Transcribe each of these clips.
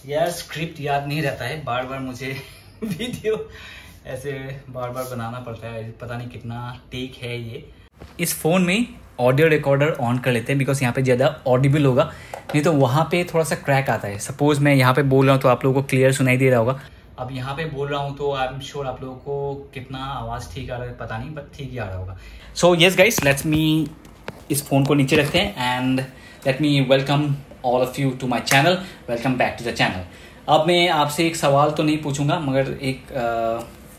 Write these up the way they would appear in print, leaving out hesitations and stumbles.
यार स्क्रिप्ट याद नहीं रहता है, बार बार मुझे वीडियो ऐसे बार बार बनाना पड़ता है। पता नहीं कितना टेक है ये। इस फ़ोन में ऑडियो रिकॉर्डर ऑन कर लेते हैं बिकॉज यहाँ पे ज़्यादा ऑडिबल होगा, नहीं तो वहाँ पे थोड़ा सा क्रैक आता है। सपोज मैं यहाँ पे बोल रहा हूँ तो आप लोगों को क्लियर सुनाई दे रहा होगा। अब यहाँ पे बोल रहा हूँ तो आई एम श्योर आप लोगों को कितना आवाज़ ठीक आ रहा है पता नहीं, बट ठीक ही आ रहा होगा। So yes guys, let's me इस फ़ोन को नीचे रखते हैं and let me welcome all of you to my channel. Welcome back to the channel. अब मैं आपसे एक सवाल तो नहीं पूछूंगा, मगर एक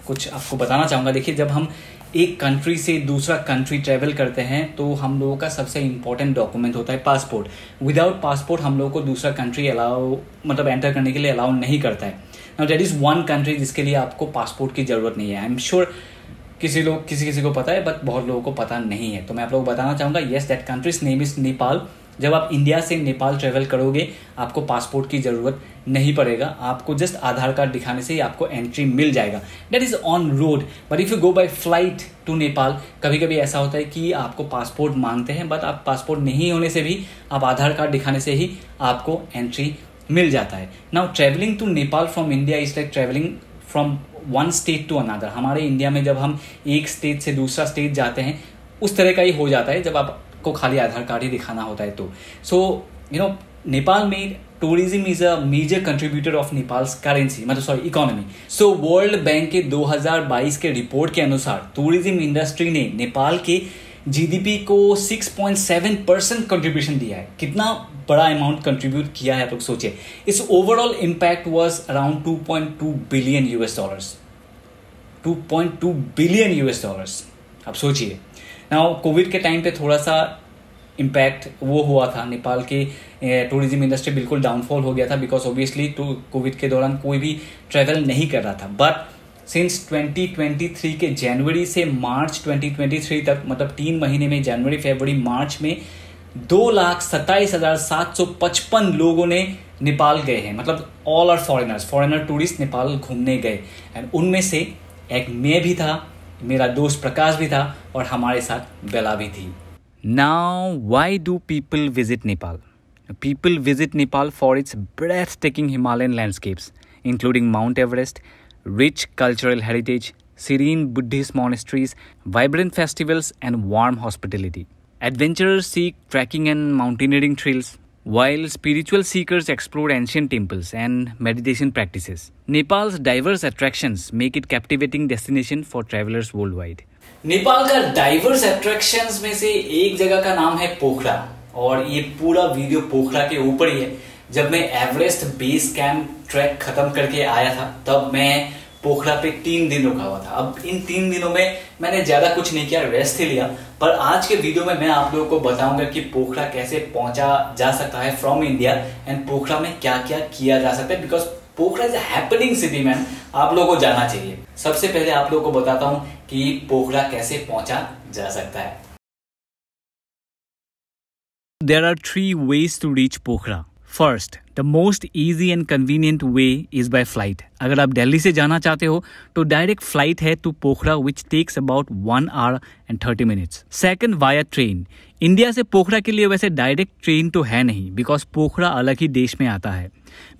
कुछ आपको बताना चाहूँगा। देखिए, जब हम एक कंट्री से दूसरा कंट्री ट्रैवल करते हैं तो हम लोगों का सबसे इम्पोर्टेंट डॉक्यूमेंट होता है पासपोर्ट। विदाउट पासपोर्ट हम लोगों को दूसरा कंट्री एंटर करने के लिए अलाउ नहीं करता है। Now that is one country जिसके लिए आपको पासपोर्ट की ज़रूरत नहीं है। आई एम श्योर किसी को पता है, बट बहुत लोगों को पता नहीं है। तो मैं आप लोगों को बताना चाहूँगा, yes that countries name is Nepal. जब आप इंडिया से नेपाल ट्रेवल करोगे आपको पासपोर्ट की ज़रूरत नहीं पड़ेगा, आपको जस्ट आधार कार्ड दिखाने से ही आपको एंट्री मिल जाएगा। That is on road, but if you go by flight to Nepal, कभी कभी ऐसा होता है कि आपको पासपोर्ट मांगते हैं, बट आप पासपोर्ट नहीं होने से भी आप आधार कार्ड दिखाने से ही आपको एंट्री मिल जाता है। Now travelling to Nepal from India is like travelling from one state to another. हमारे इंडिया में जब हम एक स्टेट से दूसरा स्टेट जाते हैं उस तरह का ही हो जाता है जब आपको खाली आधार कार्ड ही दिखाना होता है तो। सो यू नो, नेपाल में tourism is a major contributor of Nepal's currency, मतलब इकोनॉमी। सो वर्ल्ड बैंक के 2022 के रिपोर्ट के अनुसार टूरिज्म इंडस्ट्री ने नेपाल के जीडीपी को 6.7% कंट्रीब्यूशन दिया है। कितना बड़ा अमाउंट कंट्रीब्यूट किया है आप लोग सोचिए। इस overall impact was around 2.2 billion US dollars. 2.2 billion US dollars, आप सोचिए। नाउ कोविड के टाइम पे थोड़ा सा इम्पैक्ट वो हुआ था, नेपाल के टूरिज्म इंडस्ट्री बिल्कुल डाउनफॉल हो गया था बिकॉज ऑब्वियसली कोविड के दौरान कोई भी ट्रैवल नहीं कर रहा था। बट सिंस 2023 के जनवरी से मार्च 2023 तक, मतलब 3 महीने में, जनवरी फरवरी मार्च में 2,27,755 लोगों ने नेपाल गए हैं। मतलब all are foreigner tourist Nepal घूमने गए। एंड उनमें से एक मैं भी था, मेरा दोस्त प्रकाश भी था और हमारे साथ बेला भी थी। Now, why do people visit Nepal? People visit Nepal for its breathtaking Himalayan landscapes, including Mount Everest, rich cultural heritage, serene Buddhist monasteries, vibrant festivals, and warm hospitality. Adventurers seek trekking and mountaineering trails, while spiritual seekers explore ancient temples and meditation practices. Nepal's diverse attractions make it captivating destination for travelers worldwide. Nepal का diverse attractions में से एक जगह का नाम है पोखरा, और ये पूरा वीडियो पोखरा के ऊपर ही है। जब मैं एवरेस्ट बेस कैंप ट्रैक खत्म करके आया था तब मैं पोखरा पे 3 दिन रुका हुआ था। अब इन 3 दिनों में मैंने ज्यादा कुछ नहीं किया, रेस्ट ही लिया। पर आज के वीडियो में मैं आप लोगों को बताऊंगा कि पोखरा कैसे पहुंचा जा सकता है फ्रॉम इंडिया एंड पोखरा में क्या क्या किया जा सकता है, because Pokhara is happening city man, आप लोगों को जाना चाहिए। सबसे पहले आप लोगों को बताता हूं कि पोखरा कैसे पहुंचा जा सकता है। There are 3 ways to reach Pokhara. First, the most easy and convenient way is by flight. अगर आप दिल्ली से जाना चाहते हो तो डायरेक्ट फ्लाइट है to Pokhara which takes about 1 hour and 30 minutes. Second, via train. India से पोखरा के लिए वैसे डायरेक्ट ट्रेन तो है नहीं बिकॉज पोखरा अलग ही देश में आता है,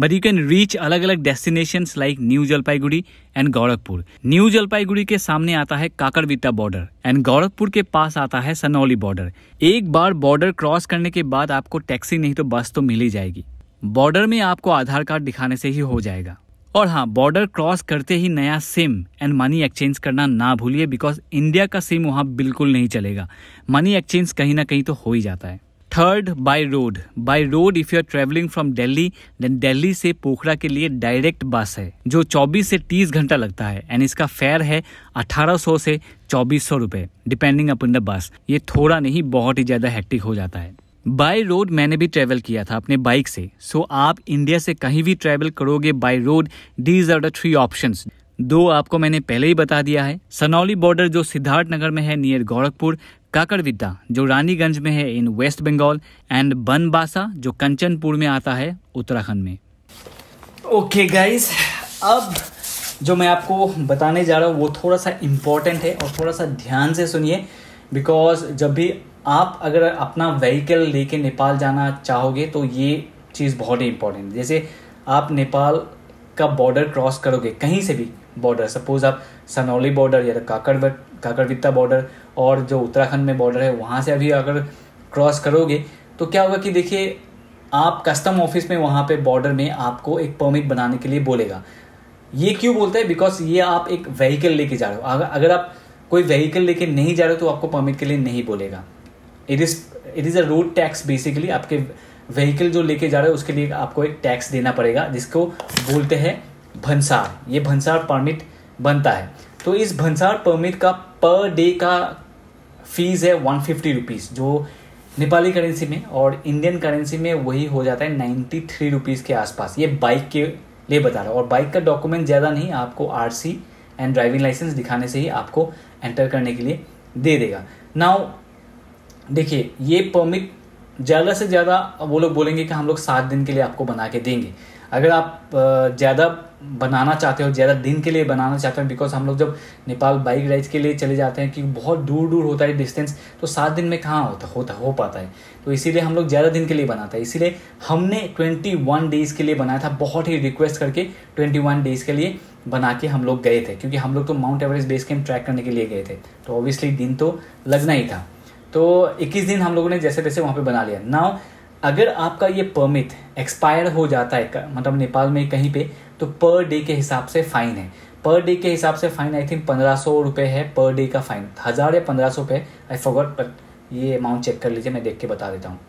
बट यू कैन रीच अलग अलग destinations like new Jalpaiguri and Gorakhpur. New Jalpaiguri के सामने आता है काकरविट्टा बॉर्डर एंड गोरखपुर के पास आता है सनौली बॉर्डर। एक बार बॉर्डर क्रॉस करने के बाद आपको टैक्सी नहीं तो बस तो मिल ही जाएगी। बॉर्डर में आपको आधार कार्ड दिखाने से ही हो जाएगा। और हाँ, बॉर्डर क्रॉस करते ही नया सिम एंड मनी एक्सचेंज करना ना भूलिए बिकॉज इंडिया का सिम वहाँ बिल्कुल नहीं चलेगा। मनी एक्सचेंज कहीं ना कहीं तो हो ही जाता है। Third, by road. By road if you are travelling from Delhi, then Delhi से पोखरा के लिए डायरेक्ट बस है जो 24 से 30 घंटा लगता है एंड इसका फेयर है 1800 से 2400 रुपए डिपेंडिंग अपॉन द बस। ये थोड़ा नहीं, बहुत ही ज्यादा हेक्टिक हो जाता है। बाय रोड मैंने भी ट्रेवल किया था अपने बाइक से। सो आप इंडिया से कहीं भी ट्रेवल करोगे by road, these are the 3 options. 2 आपको मैंने पहले ही बता दिया है। सनौली बॉर्डर जो सिद्धार्थ नगर में है नियर गोरखपुर, काकरविट्टा जो रानीगंज में है इन वेस्ट बंगाल, एंड बनबासा जो कंचनपुर में आता है उत्तराखंड में। ओके गाइस, अब जो मैं आपको बताने जा रहा हूँ वो थोड़ा सा इम्पोर्टेंट है और थोड़ा सा ध्यान से सुनिए बिकॉज जब भी आप अगर अपना व्हीकल लेके नेपाल जाना चाहोगे तो ये चीज़ बहुत ही इंपॉर्टेंट है। जैसे आप नेपाल का बॉर्डर क्रॉस करोगे, कहीं से भी बॉर्डर, सपोज आप सनौली बॉर्डर या काकरवित्ता बॉर्डर और जो उत्तराखंड में बॉर्डर है वहाँ से अभी अगर क्रॉस करोगे तो क्या होगा कि देखिए आप कस्टम ऑफिस में वहाँ पे बॉर्डर में आपको एक परमिट बनाने के लिए बोलेगा। ये क्यों बोलता है? बिकॉज ये आप एक व्हीकल लेके जा रहे हो। अगर आप कोई व्हीकल लेके नहीं जा रहे हो तो आपको परमिट के लिए नहीं बोलेगा। It is a road tax basically. आपके व्हीकल जो लेके जा रहे हो उसके लिए आपको एक टैक्स देना पड़ेगा जिसको बोलते हैं भंसार। ये भंसार परमिट बनता है। तो इस भंसार परमिट का पर डे का फीस है 150 रुपीज़, जो नेपाली करेंसी में और इंडियन करेंसी में वही हो जाता है 93 रुपीज़ के आसपास। ये बाइक के लिए बता रहा हूँ। और बाइक का डॉक्यूमेंट ज़्यादा नहीं, आपको RC एंड ड्राइविंग लाइसेंस दिखाने से ही आपको एंटर करने के लिए दे देगा। नाउ देखिए ये परमिट ज़्यादा से ज़्यादा वो लोग बोलेंगे कि हम लोग 7 दिन के लिए आपको बना के देंगे। अगर आप ज़्यादा बनाना चाहते हो, ज़्यादा दिन के लिए बनाना चाहते हो, बिकॉज हम लोग जब नेपाल बाइक राइड्स के लिए चले जाते हैं कि बहुत दूर दूर होता है डिस्टेंस, तो 7 दिन में कहाँ हो पाता है। तो इसीलिए हम लोग ज़्यादा दिन के लिए बनाते हैं। इसीलिए हमने 21 डेज़ के लिए बनाया था, बहुत ही रिक्वेस्ट करके 21 डेज़ के लिए बना के हम लोग गए थे, क्योंकि हम लोग तो mount Everest base camp track करने के लिए गए थे, तो ऑब्वियसली दिन तो लगना ही था। तो 21 दिन हम लोगों ने जैसे तैसे वहाँ पे बना लिया। नाउ अगर आपका ये परमिट एक्सपायर हो जाता है, मतलब नेपाल में कहीं पे, तो पर डे के हिसाब से फाइन है। पर डे के हिसाब से फाइन आई थिंक 1500 रुपये है पर डे का फाइन, 1000 या 1500 रुपये, आई फॉरगॉट, बट ये अमाउंट चेक कर लीजिए, मैं देख के बता देता हूँ।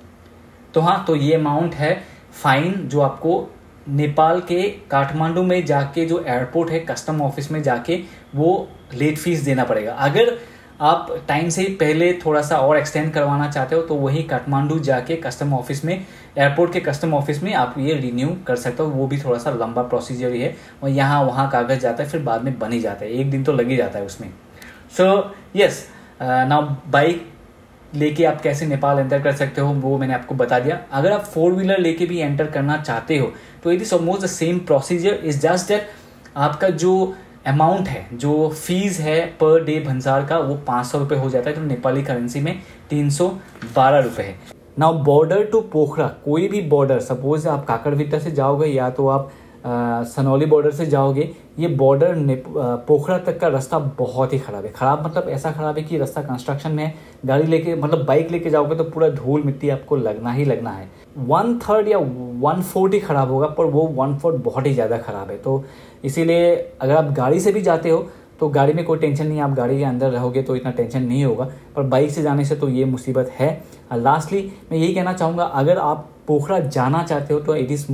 तो हाँ, तो ये अमाउंट है फाइन जो आपको नेपाल के काठमांडू में जाके जो एयरपोर्ट है कस्टम ऑफिस में जाके वो लेट फीस देना पड़ेगा। अगर आप टाइम से पहले थोड़ा सा और एक्सटेंड करवाना चाहते हो तो वही काठमांडू जाके कस्टम ऑफिस में, एयरपोर्ट के कस्टम ऑफिस में आप ये रिन्यू कर सकते हो। वो भी थोड़ा सा लंबा प्रोसीजर ही है, और यहाँ वहाँ कागज जाता है, फिर बाद में बन ही जाता है, 1 दिन तो लग ही जाता है उसमें। सो यस, नाउ बाइक लेके आप कैसे नेपाल एंटर कर सकते हो वो मैंने आपको बता दिया। अगर आप 4 व्हीलर लेके भी एंटर करना चाहते हो तो it is almost the same procedure, is just that आपका जो अमाउंट है, जो फीस है पर डे भंसार का, वो 500 रुपये हो जाता है, तो नेपाली करेंसी में 312 रुपये है। नाउ बॉर्डर टू पोखरा, कोई भी बॉर्डर, सपोज आप काकरवित्ता से जाओगे या तो आप सनौली बॉर्डर से जाओगे, ये बॉर्डर पोखरा तक का रास्ता बहुत ही ख़राब है। ख़राब मतलब ऐसा ख़राब है कि रास्ता कंस्ट्रक्शन में है, गाड़ी लेके मतलब बाइक लेके जाओगे तो पूरा धूल मिट्टी आपको लगना ही लगना है। 1/3 या 1/4 ही ख़राब होगा, पर वो 1/4 बहुत ही ज़्यादा ख़राब है। तो इसीलिए अगर आप गाड़ी से भी जाते हो तो गाड़ी में कोई टेंशन नहीं है, आप गाड़ी के अंदर रहोगे तो इतना टेंशन नहीं होगा, पर बाइक से जाने से तो ये मुसीबत है। लास्टली मैं यही कहना चाहूँगा, अगर आप पोखरा जाना चाहते हो तो इट इज़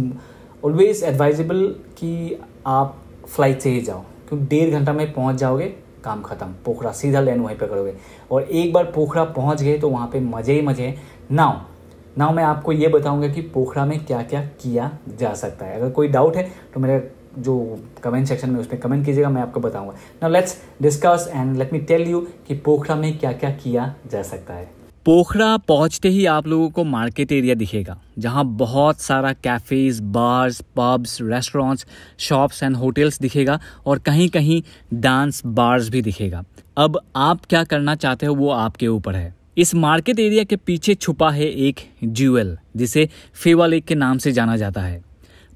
ऑलवेज एडवाइजेबल कि आप फ्लाइट से ही जाओ, क्योंकि 1.5 घंटा में पहुंच जाओगे, काम खत्म, पोखरा सीधा लैंड वहीं पे करोगे। और एक बार पोखरा पहुंच गए तो वहाँ पे मज़े ही मज़े हैं। नाउ मैं आपको ये बताऊंगा कि पोखरा में क्या क्या किया जा सकता है। अगर कोई डाउट है तो मेरे जो कमेंट सेक्शन में उसमें कमेंट कीजिएगा, मैं आपको बताऊंगा। Now let's discuss and let me tell you कि पोखरा में क्या क्या किया जा सकता है। पोखरा पहुंचते ही आप लोगों को मार्केट एरिया दिखेगा, जहां बहुत सारा cafes, bars, pubs, restaurants, shops and hotels दिखेगा, और कहीं कहीं डांस बार्स भी दिखेगा। अब आप क्या करना चाहते हो वो आपके ऊपर है। इस मार्केट एरिया के पीछे छुपा है एक ज्वेल, जिसे फेवा लेक के नाम से जाना जाता है।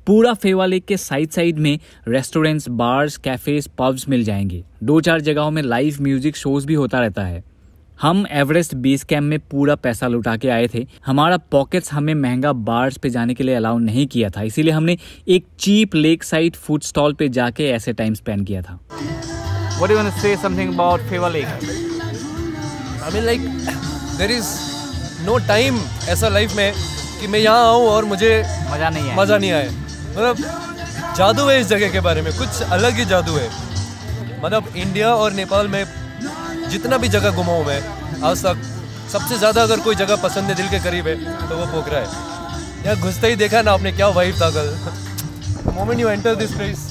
पूरा फेवा लेक के साइड में रेस्टोरेंट्स, बार्स, कैफ़ेज़, पब्स मिल जाएंगे। 2-4 जगहों में लाइव म्यूजिक शोज भी होता रहता है। हम एवरेस्ट बेस कैंप में पूरा पैसा लुटा के आए थे। हमारा पॉकेट्स हमें महंगा बार्स पे जाने के लिए अलाउ नहीं किया था, इसीलिए हमने एक cheap lake side food stall पे जाके ऐसे टाइम स्पेंड किया था। What do you want to say something about Fewa Lake? I mean like there is no time ऐसा लाइफ में कि मैं यहाँ आऊँ और मुझे मज़ा नहीं आए। मतलब जादू है इस जगह के बारे में, कुछ अलग ही जादू है। मतलब इंडिया और नेपाल में जितना भी जगह घुमा हूँ मैं आज तक, सबसे ज़्यादा अगर कोई जगह पसंद है, दिल के करीब है, तो वो पोखरा है। यहाँ घुसते ही देखा ना आपने क्या वाइब था कल। The moment you enter this place,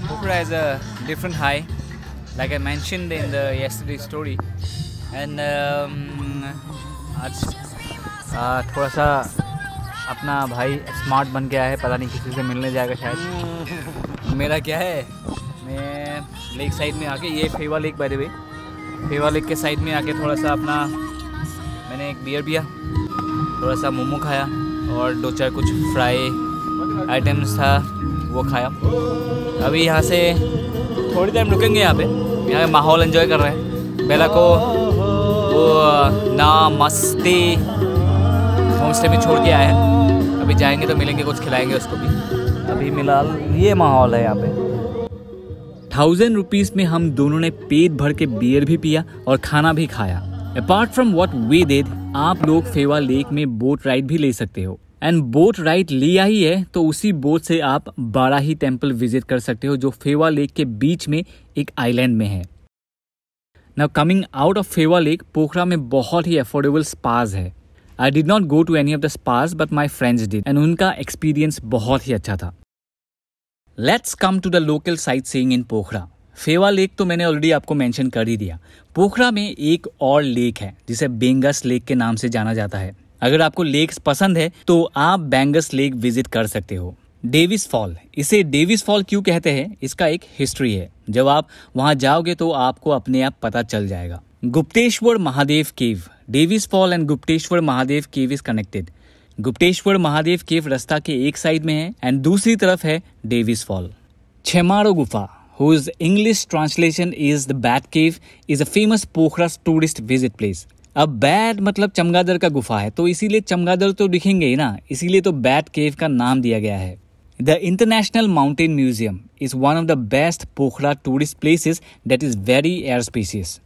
Pokhara has a different high, like I mentioned in the yesterday story, and आज थोड़ा सा अपना भाई स्मार्ट बन गया है, पता नहीं किसी से मिलने जाएगा शायद। मेरा क्या है, मैं लेक साइड में आके, ये Phewa lake by the way, Phewa lake के साइड में आके थोड़ा सा अपना मैंने एक बियर पिया, थोड़ा सा मोमो खाया और 2-4 कुछ फ्राई आइटम्स था वो खाया। अभी यहाँ से थोड़ी टाइम रुकेंगे, यहाँ पे माहौल एंजॉय कर रहे हैं। बेला को वो नमस्ते होम स्टे में छोड़ के आए हैं, अभी जाएंगे तो मिलेंगे, कुछ खिलाएंगे उसको भी। अभी मिलाल ये माहौल है यहाँ पे। 1000 रुपीज़ में हम दोनों ने पेट भर के बियर भी पिया और खाना भी खाया। Apart from what we did, आप लोग फेवा लेक में बोट राइड भी ले सकते हो। एंड बोट राइड लिया ही है तो उसी बोट से आप बाराही टेम्पल विजिट कर सकते हो, जो फेवा लेक के बीच में एक आइलैंड में है। Now coming out of Phewa lake, Pokhara में बहुत ही अफोर्डेबल स्पाज है। I did not go to any of the spas but my friends did and उनका एक्सपीरियंस बहुत ही अच्छा था। Let's come to the local sightseeing in Pokhara. Phewa lake तो मैंने ऑलरेडी आपको मेंशन कर ही दिया। पोखरा में एक और लेक है जिसे बेंगस लेक के नाम से जाना जाता है। अगर आपको लेक्स पसंद है तो आप बेंगस लेक विजिट कर सकते हो। डेविस फॉल, इसे डेविस फॉल क्यों कहते हैं, इसका एक हिस्ट्री है। जब आप वहां जाओगे तो आपको अपने आप पता चल जाएगा। Gupteshwar Mahadev cave, Davis fall and Gupteshwar Mahadev cave is connected. Gupteshwar Mahadev cave रास्ता के एक साइड में है एंड दूसरी तरफ है डेविस फॉल। छेमारो गुफा, whose English translation is the Bat Cave, is a famous Pokhara tourist visit place. अब बैट मतलब चमगादड़ का गुफा है, तो इसीलिए चमगादड़ तो दिखेंगे ही ना, इसीलिए तो बैट केव का नाम दिया गया है। The International Mountain Museum is one of the best Pokhara tourist places that is very auspicious.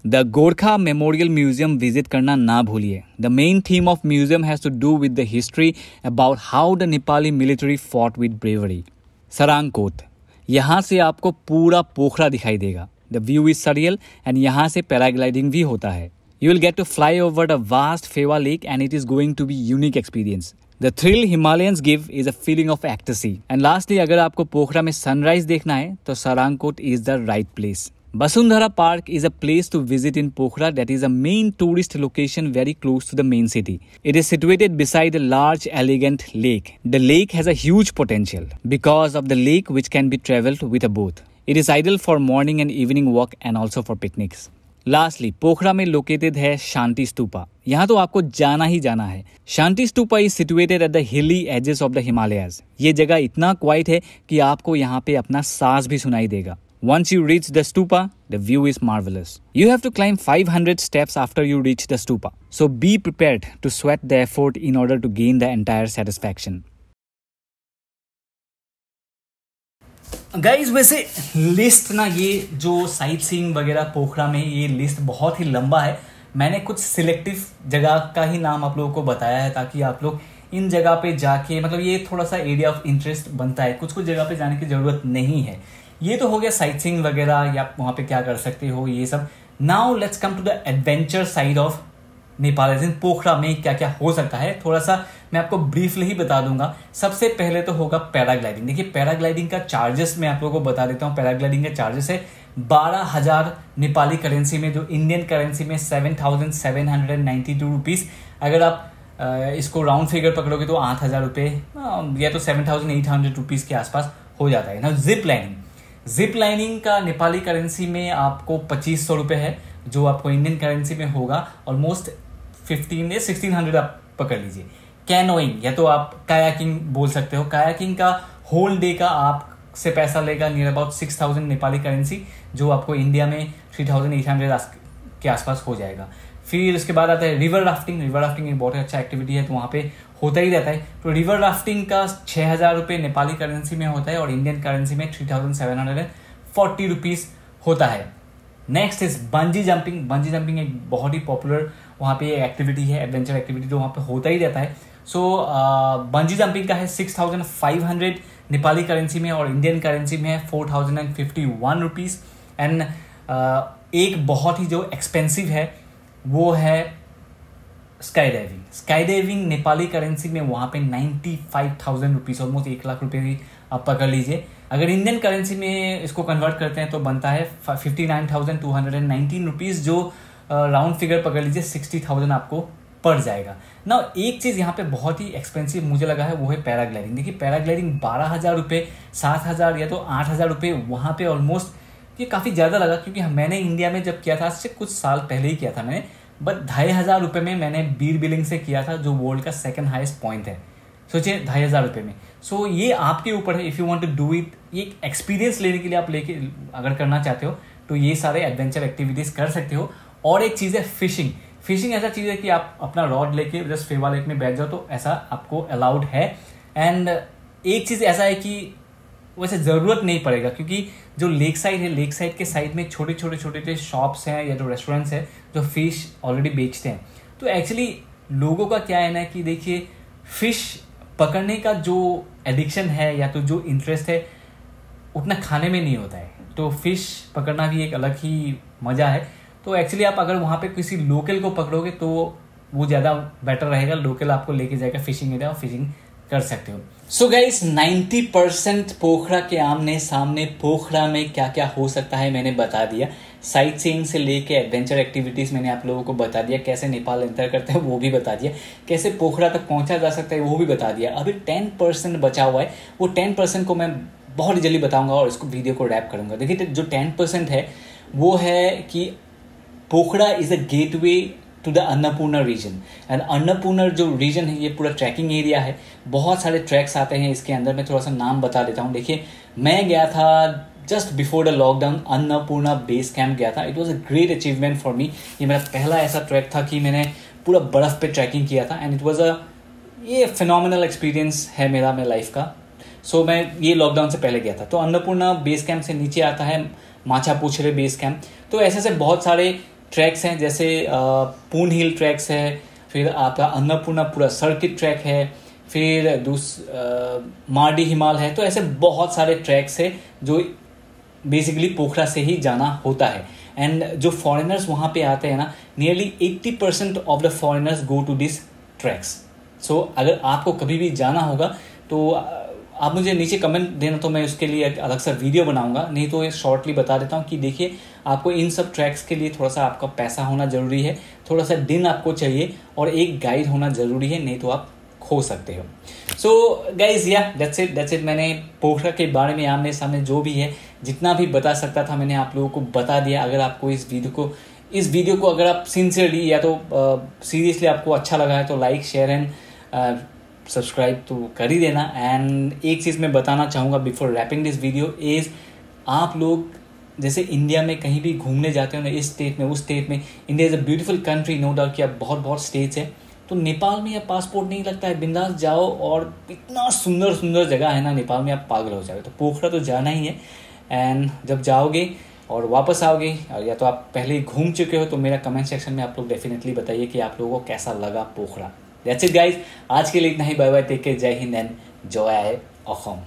The Gorkha memorial museum visit करना ना भूलिए। The main theme of museum has to do with the history about how the Nepali military fought with bravery. सरांगकोट, यहाँ से आपको पूरा पोखरा दिखाई देगा। The view is surreal and यहाँ से पैराग्लाइडिंग भी होता है। You will get to fly over the vast Phewa lake and it is going to be unique experience. The thrill Himalayans give is a feeling of ecstasy. And lastly, अगर आपको पोखरा में sunrise देखना है तो Sarangkot is the right place. Basundhara Park is a place to visit in Pokhara that is a main tourist location very close to the main city. It is situated beside a large elegant lake. The lake has a huge potential because of the lake which can be travelled with a boat. It is ideal for morning and evening walk and also for picnics. Lastly, पोखरा में located है शांति स्तूपा। यहाँ तो आपको जाना ही जाना है। Shanti Stupa is situated at the hilly edges of the Himalayas. ये जगह इतना क्वाइट है कि आपको यहाँ पे अपना सांस भी सुनाई देगा। Once you reach the stupa, the view is marvelous. You have to climb 500 steps after you reach the stupa. So be prepared to sweat the effort in order to gain the entire satisfaction. Guys, वैसे list ना, ये जो sight seeing वगैरह पोखरा में, ये list बहुत ही लंबा है। मैंने कुछ सिलेक्टिव जगह का ही नाम आप लोगों को बताया है ताकि आप लोग इन जगह पे जाके, मतलब ये थोड़ा सा एरिया ऑफ इंटरेस्ट बनता है। कुछ जगह पे जाने की जरूरत नहीं है। ये तो हो गया साइट सीइंग वगैरह, या वहां पे क्या कर सकते हो ये सब। Now let's come to the adventure side of Nepal. In Pokhara में क्या क्या हो सकता है थोड़ा सा मैं आपको ब्रीफली ही बता दूंगा। सबसे पहले तो होगा पैराग्लाइडिंग। देखिए, पैराग्लाइडिंग का चार्जेस मैं आप लोगों को बता देता हूँ। पैराग्लाइडिंग का चार्जेस है 12,000 नेपाली करेंसी में, जो इंडियन करेंसी में 7,792 रुपीज। अगर आप इसको राउंड फिगर पकड़ोगे तो 8,000 रुपये या तो 7,800 रुपीज के आसपास हो जाता है ना। जिप लाइनिंग का नेपाली करेंसी में आपको 2,500 रुपये है, जो आपको इंडियन करेंसी में होगा ऑलमोस्ट 15 या 1,600 आप पकड़ लीजिए। कैनोइंग, या तो आप कायाकिंग बोल सकते हो। कायाकिंग का होल डे का आपसे पैसा लेगा नियर अबाउट 6,000 नेपाली करेंसी, जो आपको इंडिया में 3,800 के आसपास हो जाएगा। फिर उसके बाद आता है रिवर राफ्टिंग। रिवर राफ्टिंग एक बहुत अच्छा एक्टिविटी है, तो वहाँ पे होता ही रहता है। तो रिवर राफ्टिंग का 6,000 रुपये नेपाली करेंसी में होता है और इंडियन करेंसी में 3,740 रुपीज होता है। Next is bungee jumping. Bungee jumping एक बहुत ही पॉपुलर वहाँ पे एक्टिविटी है, एडवेंचर एक्टिविटी, जो वहाँ पे होता ही रहता है। सो बंजी जंपिंग का है 6,500 नेपाली करेंसी में और इंडियन करेंसी में है 4,051 रुपीज। एंड एक बहुत ही जो एक्सपेंसिव है वो है sky diving. Sky diving Nepali currency में वहाँ पे 95,000 रुपीज, ऑलमोस्ट 1,00,000 रुपये भी आप पकड़ लीजिए। अगर इंडियन करेंसी में इसको कन्वर्ट करते हैं तो बनता है 59,219 रुपीज, जो राउंड फिगर पकड़ लीजिए 60,000 आपको पड़ जाएगा ना। एक चीज यहाँ पे बहुत ही एक्सपेंसिव मुझे लगा है, वो है पैराग्लाइडिंग। देखिए, पैराग्लाइडिंग 12,000 रुपये, 7,000 या तो 8,000 रुपये, वहाँ पे ऑलमोस्ट ये काफ़ी ज़्यादा लगा, क्योंकि मैंने इंडिया में जब किया था, आज से कुछ साल पहले ही किया था मैंने, बट 2500 रुपये में मैंने बीर बिलिंग से किया था, जो वर्ल्ड का सेकंड हाईएस्ट पॉइंट है। सोचिए 2500 रुपये में। सो ये आपके ऊपर है, if you want to do it. ये एक्सपीरियंस लेने के लिए आप लेके अगर करना चाहते हो तो ये सारे एडवेंचर एक्टिविटीज़ कर सकते हो। और एक चीज़ है फिशिंग। फिशिंग ऐसा चीज़ है कि आप अपना रॉड लेके जस्ट फेवा लेक में बैठ जाओ तो ऐसा आपको अलाउड है। एंड एक चीज़ ऐसा है कि वैसे ज़रूरत नहीं पड़ेगा, क्योंकि जो लेक साइड है, लेक साइड के साइड में छोटे छोटे शॉप्स हैं या जो रेस्टोरेंट्स हैं जो फिश ऑलरेडी बेचते हैं। तो एक्चुअली लोगों का क्या है ना कि देखिए, फिश पकड़ने का जो एडिक्शन है या तो जो इंटरेस्ट है उतना खाने में नहीं होता है। तो फिश पकड़ना भी एक अलग ही मज़ा है। तो एक्चुअली आप अगर वहाँ पे किसी लोकल को पकड़ोगे तो वो ज़्यादा बेटर रहेगा। लोकल आपको लेके जाएगा फिशिंग एरिया और फिशिंग कर सकते हो। सो गाइस, 90% पोखरा के आमने सामने पोखरा में क्या क्या हो सकता है मैंने बता दिया। साइट सीइंग से लेके एडवेंचर एक्टिविटीज़ मैंने आप लोगों को बता दिया। कैसे नेपाल एंटर करते हैं वो भी बता दिया। कैसे पोखरा तक पहुंचा जा सकता है वो भी बता दिया। अभी 10% बचा हुआ है, वो 10% को मैं बहुत जल्दी बताऊंगा और इसको वीडियो को रैप करूंगा। देखिए, जो 10% है वो है कि Pokhara is a gateway to the Annapurna region. And Annapurna जो रीजन है ये पूरा ट्रैकिंग एरिया है। बहुत सारे ट्रैक्स आते हैं इसके अंदर। मैं थोड़ा सा नाम बता देता हूँ। देखिए, मैं गया था just before the lockdown, Annapurna base camp गया था। It was a great achievement for me. ये मेरा पहला ऐसा ट्रैक था कि मैंने पूरा बर्फ़ पे ट्रैकिंग किया था। एंड इट वॉज ये फिनोमिनल एक्सपीरियंस है मेरा लाइफ का। सो मैं ये लॉकडाउन से पहले गया था। तो अन्नपूर्णा बेस कैंप से नीचे आता है माछापुछरे बेस कैंप। तो ऐसे बहुत सारे ट्रैक्स हैं, जैसे पून हिल ट्रैक्स है, फिर आपका अन्नपूर्णा पूरा सर्किट ट्रैक है, फिर मार्डी हिमाल है। तो ऐसे बहुत सारे ट्रैक्स है जो बेसिकली पोखरा से ही जाना होता है। एंड जो फॉरेनर्स वहाँ पे आते हैं ना, nearly 80% of the foreigners go to this treks. So अगर आपको कभी भी जाना होगा तो आप मुझे नीचे कमेंट देना, तो मैं उसके लिए अलग सा वीडियो बनाऊंगा। नहीं तो ये शॉर्टली बता देता हूँ कि देखिए, आपको इन सब ट्रैक्स के लिए थोड़ा सा आपका पैसा होना ज़रूरी है, थोड़ा सा दिन आपको चाहिए और एक गाइड होना ज़रूरी है, नहीं तो आप खो सकते हो। सो गाइज, या दैट्स इट। मैंने पोखरा के बारे में आमने सामने जो भी है, जितना भी बता सकता था मैंने आप लोगों को बता दिया। अगर आपको इस वीडियो को अगर आप सिंसियरली या तो सीरियसली आपको अच्छा लगा है तो लाइक, शेयर एंड सब्सक्राइब तो कर ही देना। एंड एक चीज़ मैं बताना चाहूँगा before wrapping this video is, आप लोग जैसे इंडिया में कहीं भी घूमने जाते हो ना, इस स्टेट में उस स्टेट में, India is a beautiful country, no doubt कि आप बहुत स्टेट्स हैं। तो नेपाल में आप पासपोर्ट नहीं लगता है, बिंदास जाओ और इतना सुंदर जगह है ना नेपाल में, आप पागल हो जाओगे। तो पोखरा तो जाना ही है। एंड जब जाओगे और वापस आओगे, और या तो आप पहले ही घूम चुके हो, तो मेरा कमेंट सेक्शन में आप लोग डेफिनेटली बताइए कि आप लोगों को कैसा लगा पोखरा। दैट्स इट गाइज, आज के लिए इतना ही। बाय बाय, टेक केयर, जय हिंद एंड जय असम।